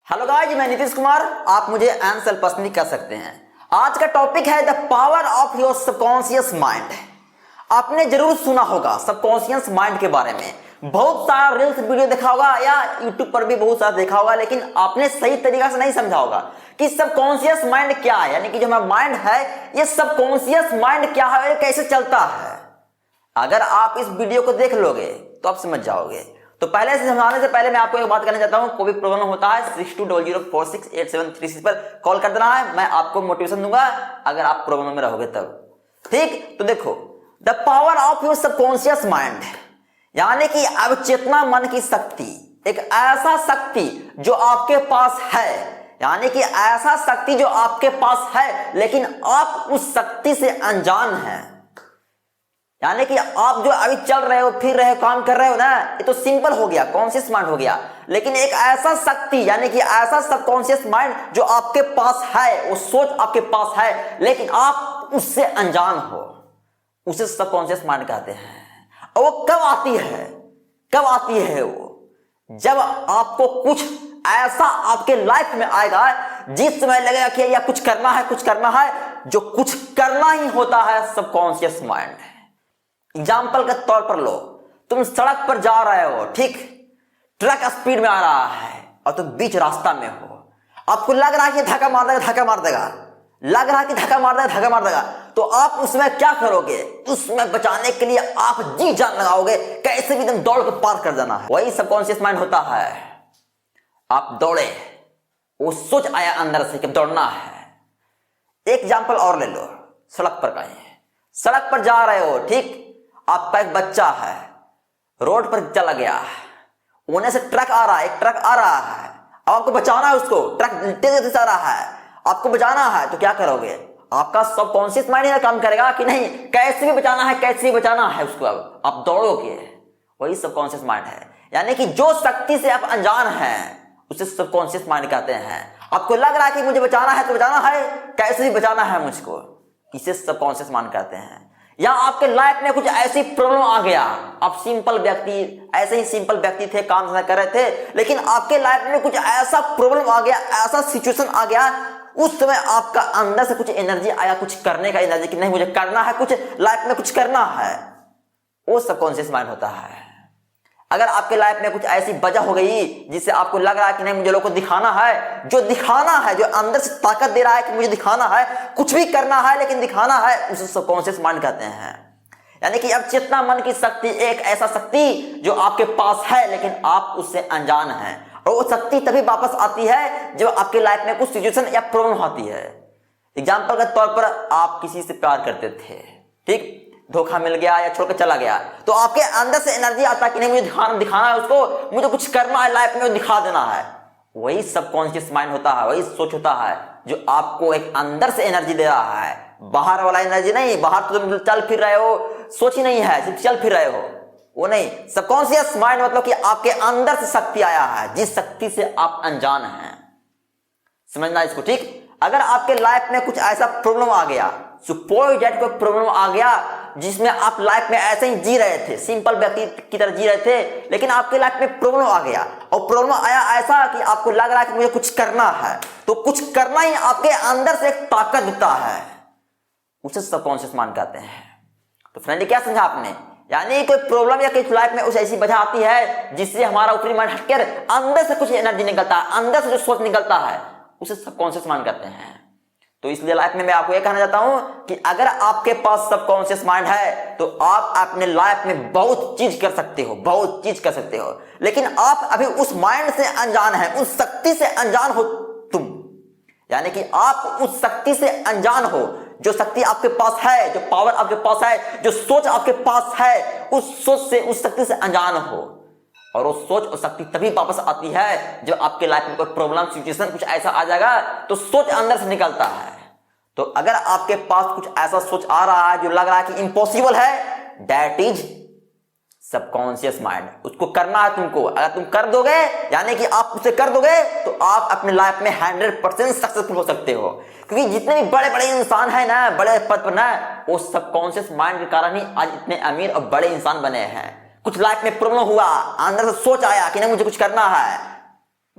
Hello guys, मैं नीतीश कुमार। आप मुझे आंसर पसंद कर सकते हैं। आज का टॉपिक है the power of your subconscious mind. आपने जरूर सुना होगा सबकॉन्शियस माइंड के बारे में, बहुत सारा रील्स वीडियो देखा होगा या यूट्यूब पर भी बहुत सारा देखा होगा, लेकिन आपने सही तरीका से नहीं समझा होगा कि सबकॉन्शियस माइंड क्या है। यानी कि जो हमारा माइंड है, ये सबकॉन्शियस माइंड क्या है, कैसे चलता है। अगर आप इस वीडियो को देख लोगे तो आप समझ जाओगे। तो पहले से समझाने से पहले मैं आपको एक बात कहना चाहता हूं, कोई भी प्रॉब्लम होता है 6200468736 पर कॉल कर देना है। मैं आपको मोटिवेशन दूंगा अगर आप प्रॉब्लम में रहोगे तब। ठीक, तो देखो, the power of your subconscious mind यानी कि अवचेतना मन की शक्ति, एक ऐसा शक्ति जो आपके पास है, यानी कि ऐसा शक्ति जो आपके पास है लेकिन आप उस शक्ति से अनजान हैं। यानी कि आप जो अभी चल रहे हो, फिर रहे हो, काम कर रहे हो ना, ये तो सिंपल हो गया, कॉन्शियस माइंड हो गया। लेकिन एक ऐसा शक्ति यानी कि ऐसा सबकॉन्शियस माइंड जो आपके पास है, वो सोच आपके पास है लेकिन आप उससे अनजान हो, उसे सबकॉन्शियस माइंड कहते हैं। और वो कब आती है? कब आती है वो? जब आपको कुछ ऐसा आपके लाइफ में आएगा जिस समय लगेगा कि या कुछ करना है, कुछ करना है, जो कुछ करना ही होता है सबकॉन्शियस माइंड। एग्जाम्पल के तौर पर लो, तुम सड़क पर जा रहे हो, ठीक, ट्रक स्पीड में आ रहा है और तुम बीच रास्ता में हो। आपको लग रहा है कि धक्का मार देगा, धक्का मार देगा, लग रहा है कि धक्का मार देगा, धक्का मार देगा, तो आप उसमें क्या करोगे? उसमें बचाने के लिए आप जी जान लगाओगे, कैसे भी तुम दौड़ के पार कर देना है। वही सबकॉन्शियस माइंड होता है। आप दौड़े, वो सोच आया अंदर से कि दौड़ना है। एक एग्जाम्पल और ले लो, सड़क पर कहीं सड़क पर जा रहे हो, ठीक, आपका एक बच्चा है, रोड पर चला गया, ऊने से ट्रक आ रहा है, एक ट्रक आ रहा है, अब आपको बचाना है उसको, ट्रक तेज आ रहा है, आपको बचाना है, तो क्या करोगे? आपका सबकॉन्शियस माइंड ही काम करेगा कि नहीं, कैसे भी बचाना है, कैसे भी बचाना है उसको, अब आप दौड़ोगे। वही सबकॉन्शियस माइंड है। यानी कि जो शक्ति से आप अनजान हैं उसे सबकॉन्शियस माइंड कहते हैं। आपको लग रहा है कि मुझे बचाना है तो बचाना है, कैसे भी बचाना है मुझको, इसे सबकॉन्शियस माइंड कहते हैं। या आपके लाइफ में कुछ ऐसी प्रॉब्लम आ गया, आप सिंपल व्यक्ति, ऐसे ही सिंपल व्यक्ति थे, काम धंधा कर रहे थे, लेकिन आपके लाइफ में कुछ ऐसा प्रॉब्लम आ गया, ऐसा सिचुएशन आ गया, उस समय आपका अंदर से कुछ एनर्जी आया, कुछ करने का एनर्जी कि नहीं मुझे करना है, कुछ लाइफ में कुछ करना है, वो सबकॉन्शियस माइंड होता है। अगर आपके लाइफ में कुछ ऐसी वजह हो गई जिससे आपको लग रहा है कि नहीं मुझे लोगों को दिखाना है, जो दिखाना है, जो अंदर से ताकत दे रहा है कि मुझे दिखाना है, कुछ भी करना है लेकिन दिखाना है, उसे सबकॉन्शियस माइंड कहते हैं। यानी कि अब चेतना मन की शक्ति, एक ऐसा शक्ति जो आपके पास है लेकिन आप उससे अनजान हैं, और वो शक्ति तभी वापस आती है जब आपके लाइफ में कुछ सिचुएशन या प्रॉब्लम आती है। एग्जाम्पल के तौर पर, आप किसी से प्यार करते थे, ठीक, धोखा मिल गया या छोड़कर चला गया, तो आपके अंदर से एनर्जी आता है कि नहीं मुझे दिखाना है उसको, मुझे कुछ करना है लाइफ में, दिखा देना है। वही सबकॉन्शियस माइंड होता है, वही सोच होता है जो आपको एक अंदर से एनर्जी दे रहा है, बाहर वाला एनर्जी नहीं। बाहर तो तुम चल फिर रहे हो, सोच ही नहीं है, सिर्फ चल फिर रहे हो, वो नहीं। सबकॉन्शियस माइंड मतलब कि आपके अंदर से शक्ति आया है, जिस शक्ति से आप अनजान हैं। समझना इसको, ठीक। अगर आपके लाइफ में कुछ ऐसा प्रॉब्लम आ गया, सपोज दैट कोई प्रॉब्लम आ गया जिसमें आप लाइफ में ऐसे ही जी रहे थे, सिंपल व्यक्ति की तरह जी रहे थे, लेकिन आपके लाइफ में प्रॉब्लम आ गया, और प्रॉब्लम आया ऐसा कि आपको लग रहा है कि मुझे कुछ करना है, तो कुछ करना ही आपके अंदर से एक ताकत देता है, उसे सबकॉन्शियस माइंड कहते हैं। तो फ्रेंड, क्या समझा आपने? यानी कोई प्रॉब्लम या कोई लाइफ में उस ऐसी वजह आती है जिससे हमारा ऊपरी माइंड हटकर अंदर से कुछ एनर्जी निकलता है, अंदर से जो सोच निकलता है, उसे सबकॉन्शियस माइंड कहते हैं। तो इसलिए लाइफ में मैं आपको यह कहना चाहता हूं कि अगर आपके पास सबकॉन्शियस माइंड है तो आप अपने लाइफ में बहुत चीज कर सकते हो, बहुत चीज कर सकते हो, लेकिन आप अभी उस माइंड से अनजान है, उस शक्ति से अनजान हो तुम। यानी कि आप उस शक्ति से अनजान हो, जो शक्ति आपके पास है, जो पावर आपके पास है, जो सोच आपके पास है, उस सोच से, उस शक्ति से अनजान हो। और वो सोच और शक्ति तभी वापस आती है जब आपके लाइफ में कोई प्रॉब्लम, सिचुएशन कुछ ऐसा आ जाएगा तो सोच अंदर से निकलता है। तो अगर आपके पास कुछ ऐसा सोच आ रहा है जो लग रहा है कि इम्पॉसिबल है, दैट इज सबकॉन्शियस माइंड। उसको करना है तुमको, अगर तुम कर दोगे, यानी कि आप उसे कर दोगे, तो आप अपने लाइफ में 100% सक्सेसफुल हो सकते हो। क्योंकि जितने भी बड़े बड़े इंसान है ना, बड़े पद पर ना, वो सबकॉन्शियस माइंड के कारण ही आज इतने अमीर और बड़े इंसान बने हैं। कुछ लाइफ में प्रॉब्लम हुआ, अंदर से सोच आया कि नहीं मुझे कुछ करना है,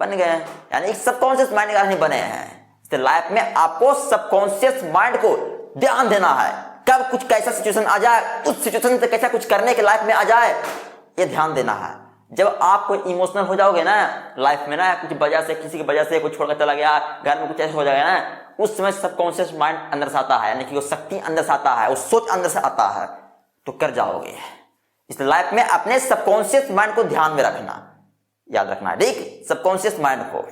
बन गए हैं, यानी सबकॉन्शियस माइंड के कारण ही बने हैं। लाइफ में आपको सबकॉन्शियस माइंड को ध्यान देना है, कब कुछ कैसा सिचुएशन आ जाए, उस सिचुएशन से कैसा कुछ करने के लाइफ में आ जाए, ये ध्यान देना है। जब आप कोई इमोशनल हो जाओगे ना लाइफ में ना, कुछ वजह से, किसी की वजह से कुछ छोड़कर चला गया, घर में कुछ ऐसा हो जाएगा ना, उस समय सबकॉन्शियस माइंड अंदर से आता है, यानी कि वो शक्ति अंदर से आता है, वो सोच अंदर से आता है, तो कर जाओगे। इसलिए लाइफ में अपने सबकॉन्शियस माइंड को ध्यान में रखना, याद रखना, ठीक, सबकॉन्शियस माइंड को।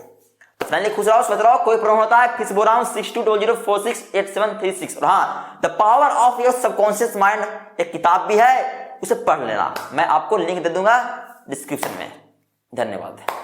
फाइनली खुश रहो, स्वस्थ रहो। कोई प्रॉब्लम होता है फिर से बोल रहा हूं 6220468736। और हाँ, the power of your subconscious mind एक किताब भी है, उसे पढ़ लेना, मैं आपको लिंक दे दूंगा डिस्क्रिप्शन में। धन्यवाद।